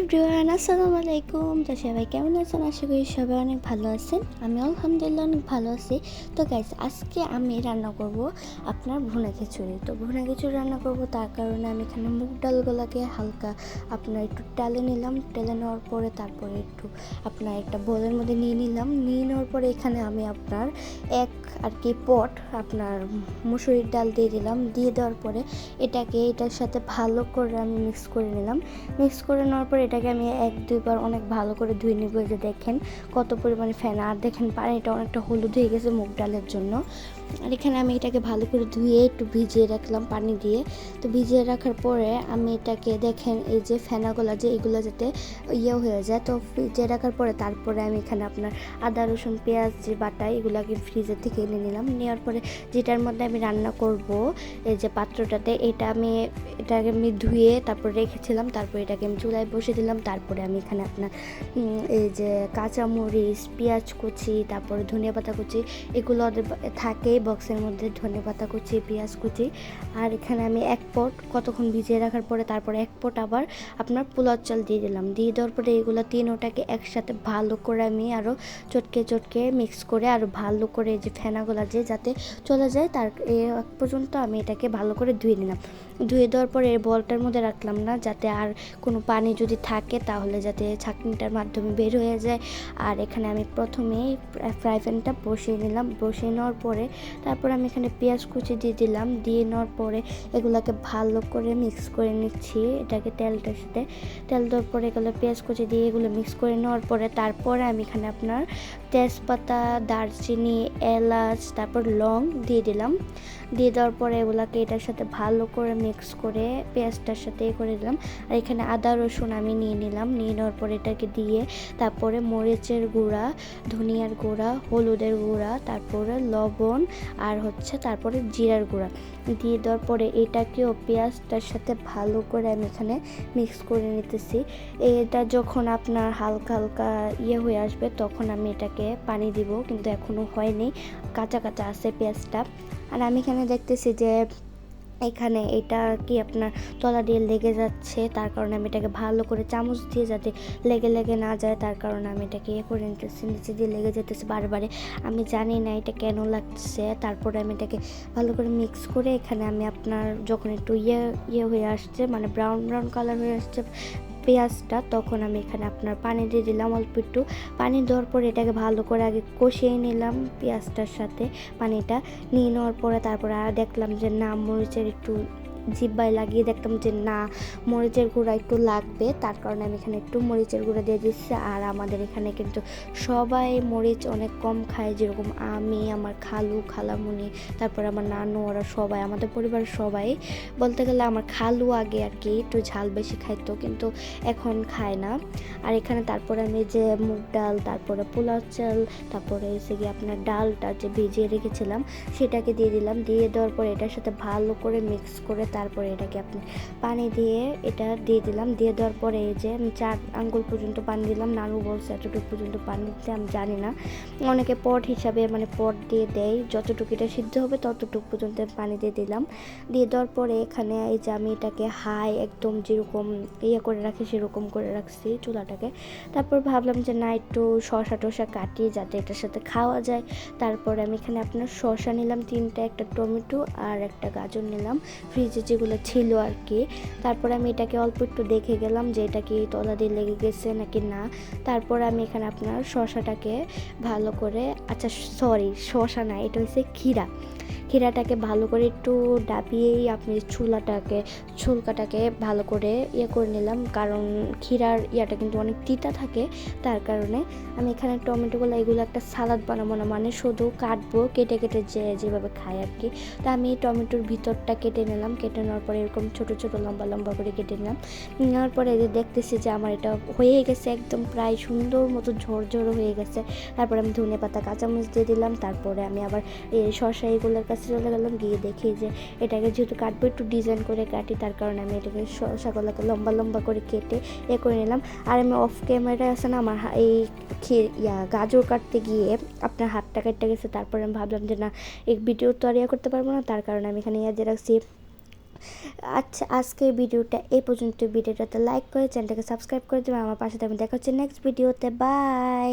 Everyone, আসসালামু আলাইকুম। তো সবাই কেমন আছেন? আশা করি সবাই অনেক ভালো আছেন। আমি আলহামদুলিল্লাহ অনেক ভালো আছি। তো গাইস, আজকে আমি রান্না করব আপনার ভুনা খিচুড়ি। তো ভুনা খিচুড়ি রান্না করব, তার কারণে আমি এখানে মুগ ডালগুলোকে হালকা আপনার একটু টেলে নিলাম। টেলে নেওয়ার পরে তারপরে একটু আপনার একটা বোলের মধ্যে নিয়ে নিলাম। নিয়ে নেওয়ার পরে এখানে আমি আপনার পট আপনার মুসুরির ডাল দিয়ে দিলাম। দিয়ে দেওয়ার পরে এটার সাথে ভালো করে আমি মিক্স করে নিলাম। মিক্স করে নেওয়ার পর এটাকে আমি 1-2 বার অনেক ভালো করে ধুয়ে নেব। যে দেখেন কত পরিমাণে ফেনা, আর দেখেন পানিটা অনেকটা হলুদ হয়ে গেছে মুগ ডালের জন্য। আর এখানে আমি এটাকে ভালো করে ধুয়ে একটু ভিজিয়ে রাখলাম পানি দিয়ে। তো ভিজিয়ে রাখার পরে আমি এটাকে দেখেন এই যে ফেনাগুলো যে এগুলো যাতে হয়ে যায়, তো ভিজিয়ে রাখার পরে তারপরে আমি এখানে আপনার আদা রসুন পেঁয়াজ যে বাটা এগুলোকে ফ্রিজের থেকে এনে নিলাম। নেওয়ার পরে যেটার মধ্যে আমি রান্না করব এই যে পাত্রটাতে, এটাকে আমি ধুয়ে তারপর রেখেছিলাম। তারপর এটাকে আমি চুলায় বসে দিলাম। তারপরে আমি এখানে আপনার এই যে কাঁচামরিচ, পেঁয়াজ কুচি, তারপরে ধনিয়া পাতা কুচি এগুলো থাকে বক্সের মধ্যে, ধনিয়া পাতা কুচি, পেঁয়াজ কুচি। আর এখানে আমি এক পট কতক্ষণ ভিজিয়ে রাখার পরে তারপরে এক পট আবার আপনার পোলাও চাল দিয়ে দিলাম। দিয়ে দেওয়ার পরে এগুলো তিনোটাকে একসাথে ভালো করে আমি আরও চটকে মিক্স করে আরও ভালো করে এই যে ফেনাগুলো যাতে চলে যায় তার এক পর্যন্ত আমি এটাকে ভালো করে ধুয়ে নিলাম। ধুয়ে দেওয়ার পরে এই বলটার মধ্যে রাখলাম না, যাতে আর কোনো পানি যদি থাকে তাহলে যাতে ছাঁকনিটার মাধ্যমে বের হয়ে যায়। আর এখানে আমি প্রথমেই ফ্রাই প্যানটা বসিয়ে নিলাম। বসিয়ে নেওয়ার পরে তারপর আমি এখানে পেঁয়াজ কুচি দিয়ে দিলাম। দিয়ে নেওয়ার পরে এগুলোকে ভালো করে মিক্স করে নিচ্ছি এটাকে তেলটার সাথে। তেল দেওয়ার পরে এগুলো পেঁয়াজ কুচি দিয়ে এগুলো মিক্স করে নেওয়ার পরে তারপরে আমি এখানে আপনার তেজপাতা, দারচিনি, এলাচ, তারপর লং দিয়ে দিলাম। দিয়ে দেওয়ার পরে এগুলোকে এটার সাথে ভালো করে মিক্স করে পেঁয়াজটার সাথে করে দিলাম। আর এখানে আদা রসুন আমি নিয়ে নিলাম। নিয়ে নেওয়ার পরে এটাকে দিয়ে তারপরে মরিচের গুঁড়া, ধনিয়ার গুঁড়া, হলুদের গুঁড়া, তারপরে লবণ আর তারপরে জিরার গুঁড়া দিয়ে দেওয়ার পরে এটাকেও পেঁয়াজটার সাথে ভালো করে আমি এখানে মিক্স করে নিতেছি। এটা যখন আপনার হালকা হালকা হয়ে আসবে তখন আমি এটাকে পানি দিব, কিন্তু এখনও হয়নি, কাঁচা কাঁচা আছে পেঁয়াজটা। আর আমি এখানে দেখতেছি যে এখানে এটা কি আপনার তলা দিয়ে লেগে যাচ্ছে, তার কারণে আমি এটাকে ভালো করে চামচ দিয়ে যাতে লেগে না যায় তার কারণে আমি এটাকে করে নিতেছি। নিচে দিয়ে লেগে যেতেছে বারবারে, আমি জানি না এটা কেন লাগছে। তারপরে আমি এটাকে ভালো করে মিক্স করে এখানে আমি আপনার যখন একটু হয়ে আসছে, মানে ব্রাউন কালার হয়ে আসছে পেঁয়াজটা, তখন আমি এখানে আপনার পানি দিয়ে দিলাম। অল্প একটু পানি দেওয়ার পরে এটাকে ভালো করে আগে কষিয়ে নিলাম পেঁয়াজটার সাথে। পানিটা নিয়ে নেওয়ার পরে তারপরে আর দেখলাম যে না, মরিচের একটু জিব্বায় লাগিয়ে দেখলাম যে না, মরিচের গুঁড়া একটু লাগবে, তার কারণে আমি এখানে একটু মরিচের গুঁড়া দিয়ে দিচ্ছি। আর আমাদের এখানে কিন্তু সবাই মরিচ অনেক কম খায়, যেরকম আমি, আমার খালামুনি, তারপর আমার নানু, ওরা সবাই, আমাদের পরিবারের সবাই বলতে গেলে আমার খালু আগে আর কি একটু ঝাল বেশি খাইতো, কিন্তু এখন খায় না। আর এখানে তারপরে আমি যে মুগ ডাল, তারপরে পোলাও চাল, তারপরে এসে গিয়ে আপনার ডালটা যে ভিজিয়ে রেখেছিলাম সেটাকে দিয়ে দিলাম। দিয়ে দেওয়ার পরে এটার সাথে ভালো করে মিক্স করে তারপরে এটাকে আপনি পানি দিয়ে এটা দিয়ে দিলাম। দিয়ে দেওয়ার পরে এই যে আমি 4 আঙ্গুল পর্যন্ত পানি দিলাম। নানু বলছে এতটুকু পর্যন্ত পানি দিতে, আমি জানি না, অনেকে পট হিসাবে মানে পট দিয়ে দেয়, যতটুকু এটা সিদ্ধ হবে ততটুকু পর্যন্ত পানি দিয়ে দিলাম। দিয়ে দেওয়ার পরে এখানে এই যে আমি এটাকে হাই একদম যেরকম করে রাখি সেরকম করে রাখছি চুলাটাকে। তারপর ভাবলাম যে না, একটু শসা কাটিয়ে যাতে এটার সাথে খাওয়া যায়। তারপরে আমি এখানে আপনার শসা নিলাম 3টা, একটা টমেটো আর একটা গাজর নিলাম ফ্রিজে যেগুলো ছিল আর কি। তারপরে আমি এটাকে অল্প একটু দেখে গেলাম যে এটা কি তলা দিয়ে লেগে গেছে নাকি না। তারপরে আমি এখানে আপনার শসাটাকে ভালো করে, আচ্ছা সরি শসা না, এটা হচ্ছে ক্ষীরাটাকে ভালো করে একটু ডাবিয়েই আপনি ছুলকাটাকে ভালো করে করে নিলাম, কারণ ক্ষীরার কিন্তু অনেক তিতা থাকে, তার কারণে আমি এখানে টমেটোগুলো এগুলো একটা সালাদ বানাবো না, মানে শুধু কাটবো, কেটে যেভাবে খাই আর কি। তা আমি টমেটোর ভিতরটা কেটে নিলাম। কেটে নেওয়ার পরে এরকম ছোট ছোট লম্বা করে কেটে নিলাম। নেওয়ার পরে দেখতেছি যে আমার এটা হয়ে গেছে, একদম প্রায় সুন্দর মতো ঝরঝরো হয়ে গেছে। তারপরে আমি ধনে পাতা, কাঁচামরিচ দিয়ে দিলাম। তারপরে আমি আবার এই শসা এগুলোর কাছে চলে গেলাম, গিয়ে দেখি যে এটাকে যেহেতু কাটবো একটু ডিজাইন করে কাটি, তার কারণে আমি এটাকে শসাগুলোকে লম্বা করে কেটে করে নিলাম। আর আমি অফ ক্যামেরা আছে না, আমার এই গাজর কাটতে গিয়ে আপনার হাতটা কেটে গেছে। তারপরে আমি ভাবলাম যে না, এই ভিডিও তো আর করতে পারবো না, তার কারণে আমি এখানে রাখছি আচ্ছা, আজকে ভিডিওটা এই পর্যন্ত। ভিডিওটাতে লাইক করে চ্যানেলটাকে সাবস্ক্রাইব করে দেবেন, আমার পাশে থাকবেন। দেখা হচ্ছে নেক্সট ভিডিওতে। বাই।